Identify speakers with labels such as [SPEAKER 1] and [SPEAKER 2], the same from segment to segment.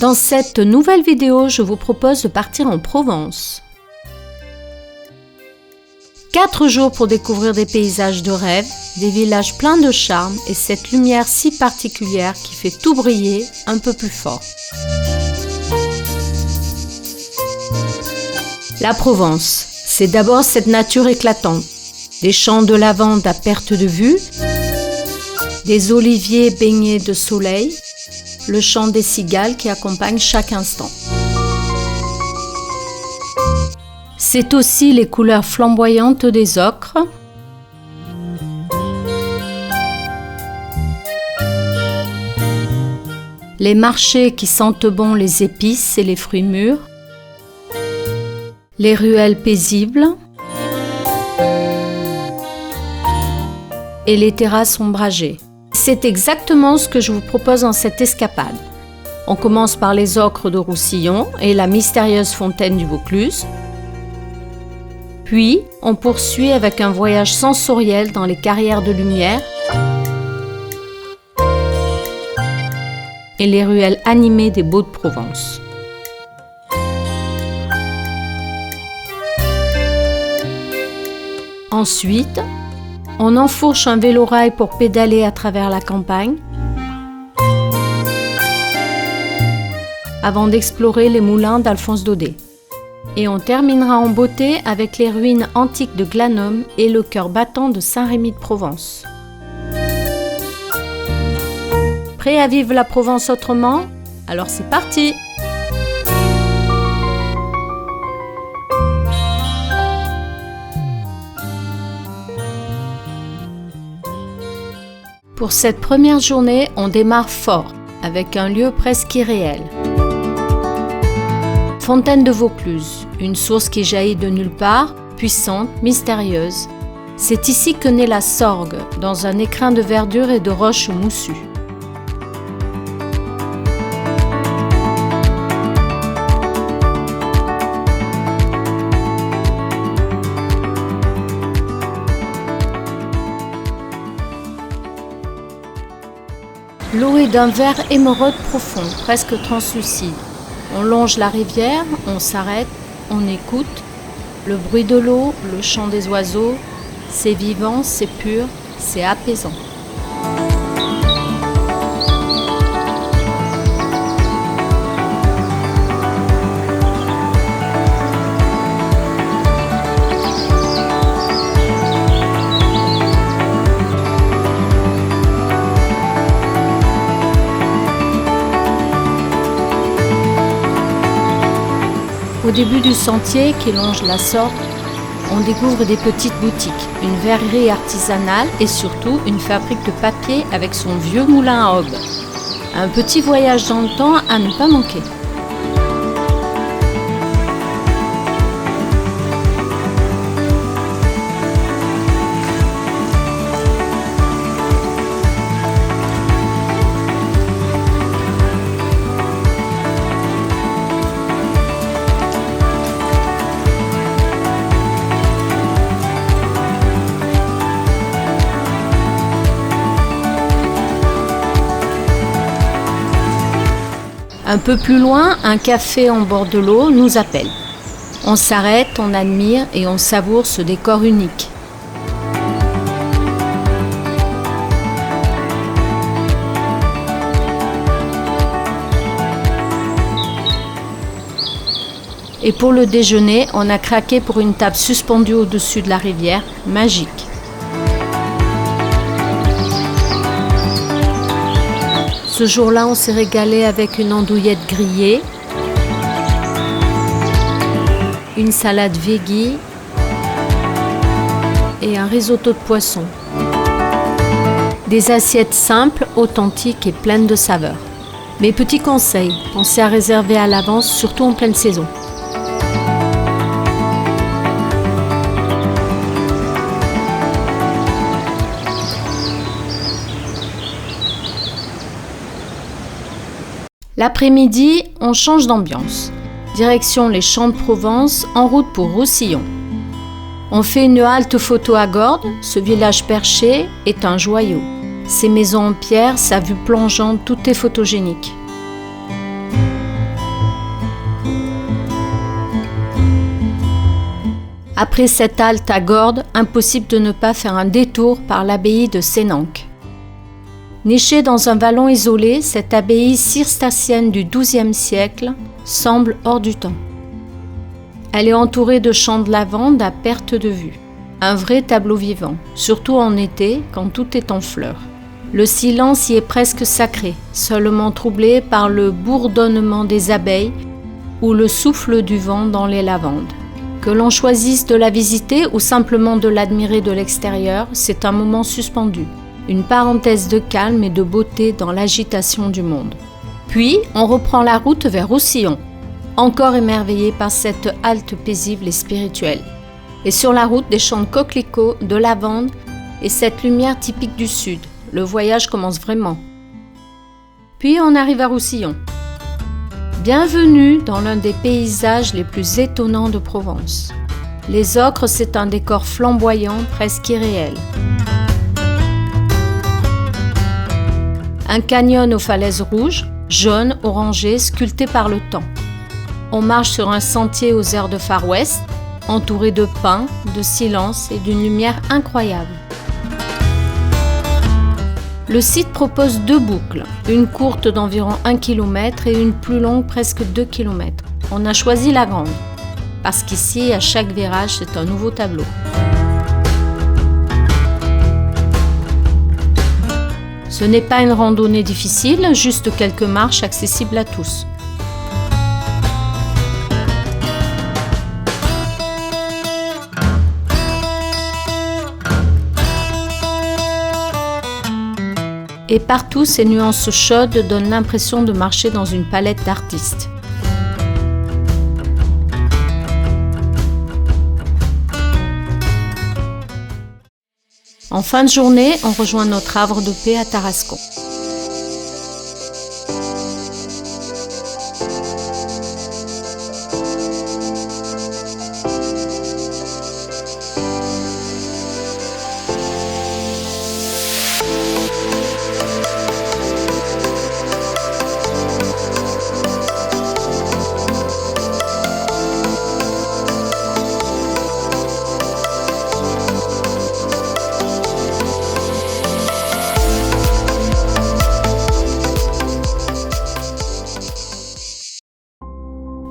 [SPEAKER 1] Dans cette nouvelle vidéo, je vous propose de partir en Provence. 4 jours pour découvrir des paysages de rêve, des villages pleins de charme et cette lumière si particulière qui fait tout briller un peu plus fort. La Provence, c'est d'abord cette nature éclatante. Des champs de lavande à perte de vue, des oliviers baignés de soleil, le chant des cigales qui accompagne chaque instant. C'est aussi les couleurs flamboyantes des ocres, les marchés qui sentent bon les épices et les fruits mûrs, les ruelles paisibles et les terrasses ombragées. C'est exactement ce que je vous propose dans cette escapade. On commence par les ocres de Roussillon et la mystérieuse fontaine du Vaucluse. Puis, on poursuit avec un voyage sensoriel dans les carrières de lumière et les ruelles animées des Baux-de-Provence. Ensuite, on enfourche un vélo-rail pour pédaler à travers la campagne avant d'explorer les moulins d'Alphonse Daudet. Et on terminera en beauté avec les ruines antiques de Glanum et le cœur battant de Saint-Rémy de Provence. Prêt à vivre la Provence autrement? Alors c'est parti! Pour cette première journée, on démarre fort, avec un lieu presque irréel. Fontaine de Vaucluse, une source qui jaillit de nulle part, puissante, mystérieuse. C'est ici que naît la Sorgue, dans un écrin de verdure et de roches moussues. L'eau est d'un vert émeraude profond, presque translucide. On longe la rivière, on s'arrête, on écoute. Le bruit de l'eau, le chant des oiseaux, c'est vivant, c'est pur, c'est apaisant. Au début du sentier qui longe la Sorgue, on découvre des petites boutiques, une verrerie artisanale et surtout une fabrique de papier avec son vieux moulin à aube. Un petit voyage dans le temps à ne pas manquer. Un peu plus loin, un café en bord de l'eau nous appelle. On s'arrête, on admire et on savoure ce décor unique. Et pour le déjeuner, on a craqué pour une table suspendue au-dessus de la rivière, magique. Ce jour-là, on s'est régalé avec une andouillette grillée, une salade veggie et un risotto de poisson. Des assiettes simples, authentiques et pleines de saveurs. Mes petits conseils, pensez à réserver à l'avance, surtout en pleine saison. L'après-midi, on change d'ambiance. Direction les Champs de Provence, en route pour Roussillon. On fait une halte photo à Gordes, ce village perché est un joyau. Ses maisons en pierre, sa vue plongeante, tout est photogénique. Après cette halte à Gordes, impossible de ne pas faire un détour par l'abbaye de Sénanque. Nichée dans un vallon isolé, cette abbaye cistercienne du XIIe siècle semble hors du temps. Elle est entourée de champs de lavande à perte de vue. Un vrai tableau vivant, surtout en été quand tout est en fleurs. Le silence y est presque sacré, seulement troublé par le bourdonnement des abeilles ou le souffle du vent dans les lavandes. Que l'on choisisse de la visiter ou simplement de l'admirer de l'extérieur, c'est un moment suspendu, une parenthèse de calme et de beauté dans l'agitation du monde. Puis, on reprend la route vers Roussillon, encore émerveillé par cette halte paisible et spirituelle. Et sur la route, des champs de coquelicots, de lavande et cette lumière typique du sud. Le voyage commence vraiment. Puis on arrive à Roussillon. Bienvenue dans l'un des paysages les plus étonnants de Provence. Les Ocres, c'est un décor flamboyant, presque irréel. Un canyon aux falaises rouges, jaunes, orangées, sculptées par le temps. On marche sur un sentier aux airs de Far West, entouré de pins, de silence et d'une lumière incroyable. Le site propose 2 boucles, une courte d'environ 1 km et une plus longue presque 2 km. On a choisi la grande, parce qu'ici, à chaque virage, c'est un nouveau tableau. Ce n'est pas une randonnée difficile, juste quelques marches accessibles à tous. Et partout, ces nuances chaudes donnent l'impression de marcher dans une palette d'artistes. En fin de journée, on rejoint notre havre de paix à Tarascon.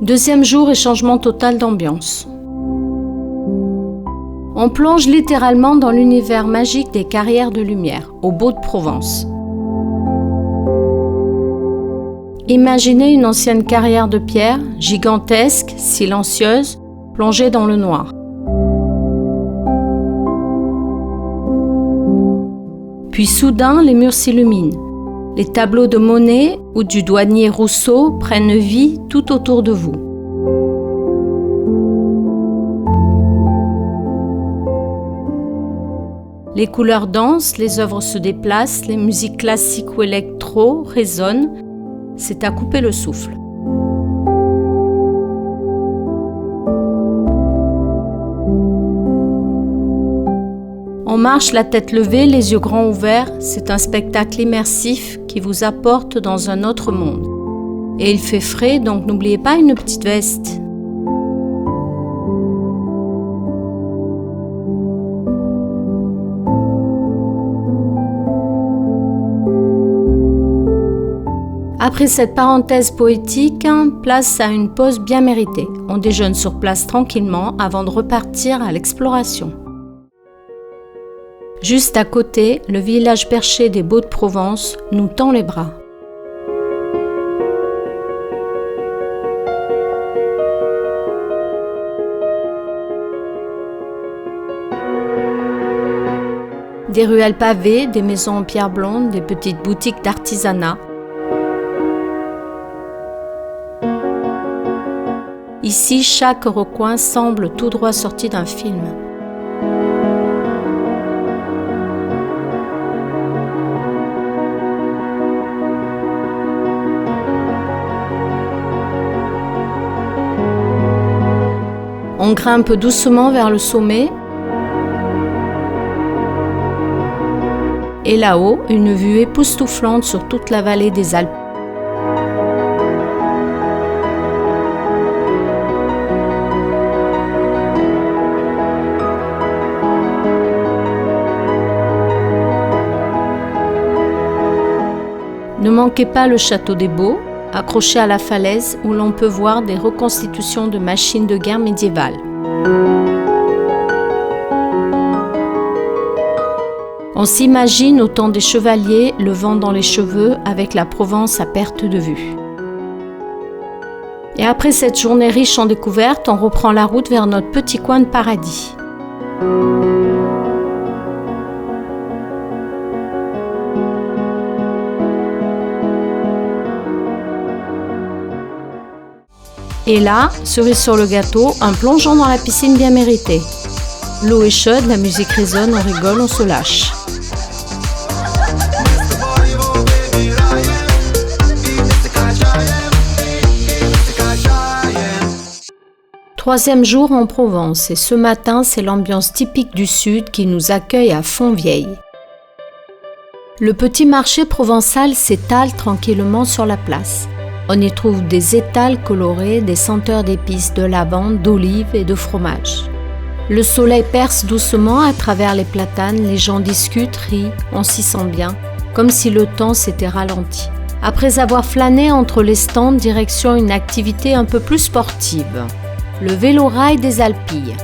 [SPEAKER 1] Deuxième jour et changement total d'ambiance. On plonge littéralement dans l'univers magique des carrières de lumière, au Beau-de-Provence. Imaginez une ancienne carrière de pierre, gigantesque, silencieuse, plongée dans le noir. Puis soudain, les murs s'illuminent. Les tableaux de Monet ou du douanier Rousseau prennent vie tout autour de vous. Les couleurs dansent, les œuvres se déplacent, les musiques classiques ou électro résonnent. C'est à couper le souffle. On marche la tête levée, les yeux grands ouverts. C'est un spectacle immersif qui vous apporte dans un autre monde. Et il fait frais, donc n'oubliez pas une petite veste. Après cette parenthèse poétique, place à une pause bien méritée. On déjeune sur place tranquillement avant de repartir à l'exploration. Juste à côté, le village perché des Beaux-de-Provence nous tend les bras. Des ruelles pavées, des maisons en pierre blonde, des petites boutiques d'artisanat. Ici, chaque recoin semble tout droit sorti d'un film. On grimpe doucement vers le sommet. Et là-haut, une vue époustouflante sur toute la vallée des Alpes. manquez pas le château des Baux, accroché à la falaise où l'on peut voir des reconstitutions de machines de guerre médiévales. On s'imagine au temps des chevaliers le vent dans les cheveux avec la Provence à perte de vue. Et après cette journée riche en découvertes, on reprend la route vers notre petit coin de paradis. Et là, cerise sur le gâteau, un plongeon dans la piscine bien mérité. L'eau est chaude, la musique résonne, on rigole, on se lâche. Troisième jour en Provence et ce matin, c'est l'ambiance typique du Sud qui nous accueille à Fontvieille. Le petit marché provençal s'étale tranquillement sur la place. On y trouve des étals colorés, des senteurs d'épices, de lavande, d'olives et de fromage. Le soleil perce doucement à travers les platanes, les gens discutent, rient, on s'y sent bien, comme si le temps s'était ralenti. Après avoir flâné entre les stands, direction une activité un peu plus sportive. Le vélo-rail des Alpilles.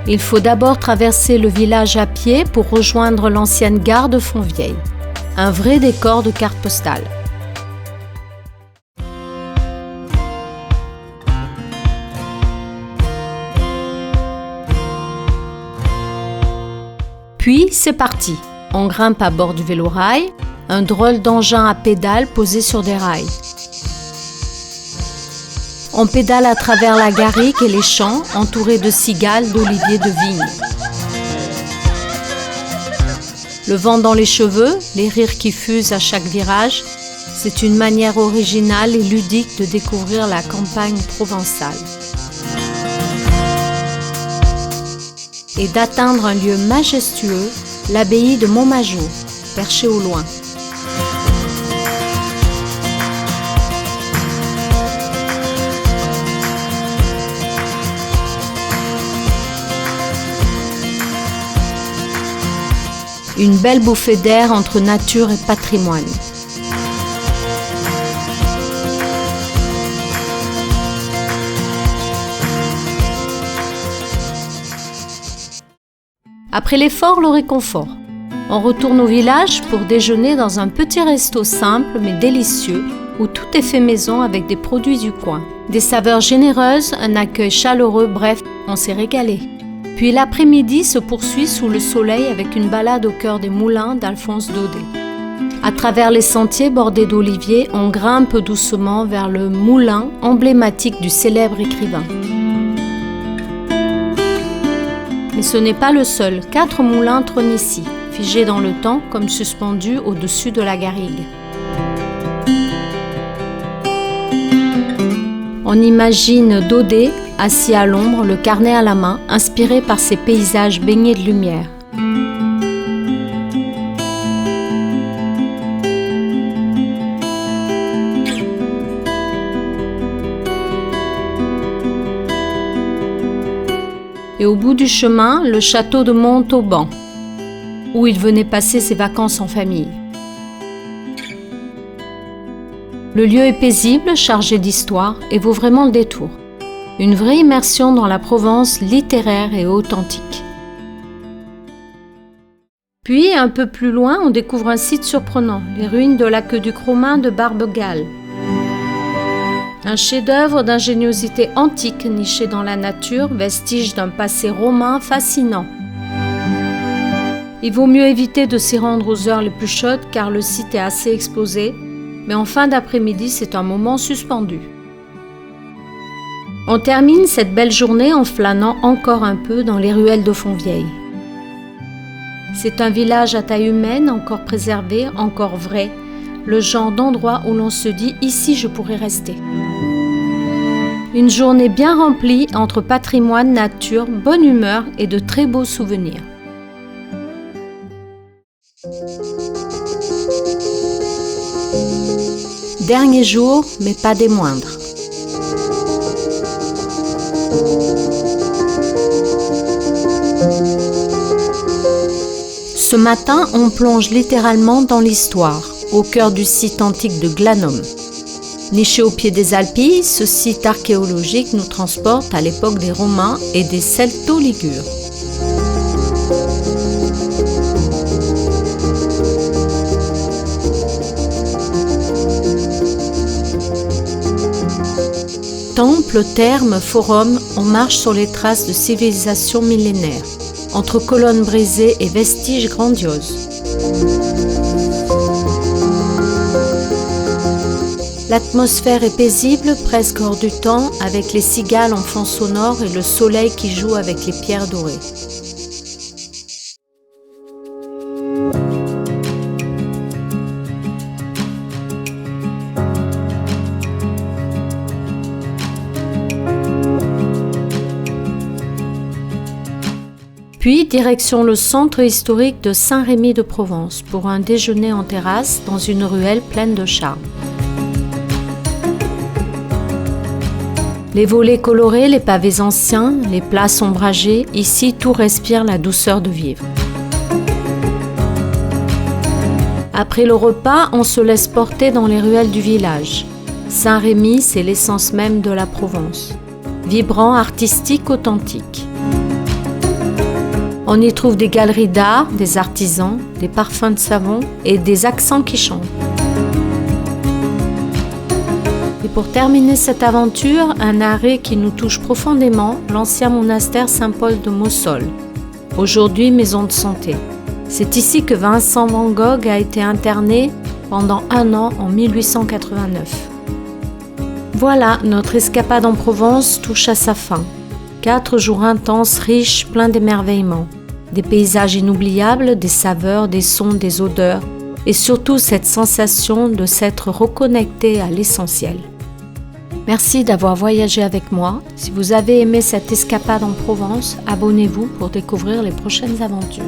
[SPEAKER 1] Il faut d'abord traverser le village à pied pour rejoindre l'ancienne gare de Fontvieille. Un vrai décor de carte postale. Puis c'est parti. On grimpe à bord du vélo-rail, un drôle d'engin à pédales posé sur des rails. On pédale à travers la garrigue et les champs, entourés de cigales, d'oliviers, de vignes. Le vent dans les cheveux, les rires qui fusent à chaque virage, c'est une manière originale et ludique de découvrir la campagne provençale. Et d'atteindre un lieu majestueux, l'abbaye de Montmajour, perchée au loin. Une belle bouffée d'air entre nature et patrimoine. Après l'effort, le réconfort. On retourne au village pour déjeuner dans un petit resto simple mais délicieux où tout est fait maison avec des produits du coin. Des saveurs généreuses, un accueil chaleureux, bref, on s'est régalé. Puis l'après-midi se poursuit sous le soleil avec une balade au cœur des moulins d'Alphonse Daudet. À travers les sentiers bordés d'oliviers, on grimpe doucement vers le moulin emblématique du célèbre écrivain. Mais ce n'est pas le seul, 4 moulins trônent ici, figés dans le temps comme suspendus au-dessus de la garrigue. On imagine Daudet, assis à l'ombre, le carnet à la main, inspiré par ces paysages baignés de lumière. Et au bout du chemin, le château de Montauban, où il venait passer ses vacances en famille. Le lieu est paisible, chargé d'histoire et vaut vraiment le détour. Une vraie immersion dans la Provence littéraire et authentique. Puis, un peu plus loin, on découvre un site surprenant, les ruines de l'aqueduc romain de Barbegal. Un chef-d'œuvre d'ingéniosité antique niché dans la nature, vestige d'un passé romain fascinant. Il vaut mieux éviter de s'y rendre aux heures les plus chaudes car le site est assez exposé, mais en fin d'après-midi, c'est un moment suspendu. On termine cette belle journée en flânant encore un peu dans les ruelles de Fontvieille. C'est un village à taille humaine, encore préservé, encore vrai, le genre d'endroit où l'on se dit « ici je pourrais rester ». Une journée bien remplie entre patrimoine, nature, bonne humeur et de très beaux souvenirs. Dernier jour, mais pas des moindres. Ce matin, on plonge littéralement dans l'histoire. au cœur du site antique de Glanum. Niché au pied des Alpilles, ce site archéologique nous transporte à l'époque des Romains et des Celto-Ligures. Temple, thermes, forum, on marche sur les traces de civilisations millénaires, entre colonnes brisées et vestiges grandioses. L'atmosphère est paisible, presque hors du temps, avec les cigales en fond sonore et le soleil qui joue avec les pierres dorées. Puis, direction le centre historique de Saint-Rémy-de-Provence pour un déjeuner en terrasse dans une ruelle pleine de charme. Les volets colorés, les pavés anciens, les places ombragées, ici tout respire la douceur de vivre. Après le repas, on se laisse porter dans les ruelles du village. Saint-Rémy, c'est l'essence même de la Provence. Vibrant, artistique, authentique. On y trouve des galeries d'art, des artisans, des parfums de savon et des accents qui chantent. Et pour terminer cette aventure, un arrêt qui nous touche profondément, l'ancien monastère Saint-Paul de Mossol, aujourd'hui maison de santé. C'est ici que Vincent van Gogh a été interné pendant 1 an en 1889. Voilà, notre escapade en Provence touche à sa fin. 4 jours intenses, riches, pleins d'émerveillements. Des paysages inoubliables, des saveurs, des sons, des odeurs et surtout cette sensation de s'être reconnecté à l'essentiel. Merci d'avoir voyagé avec moi. Si vous avez aimé cette escapade en Provence, abonnez-vous pour découvrir les prochaines aventures.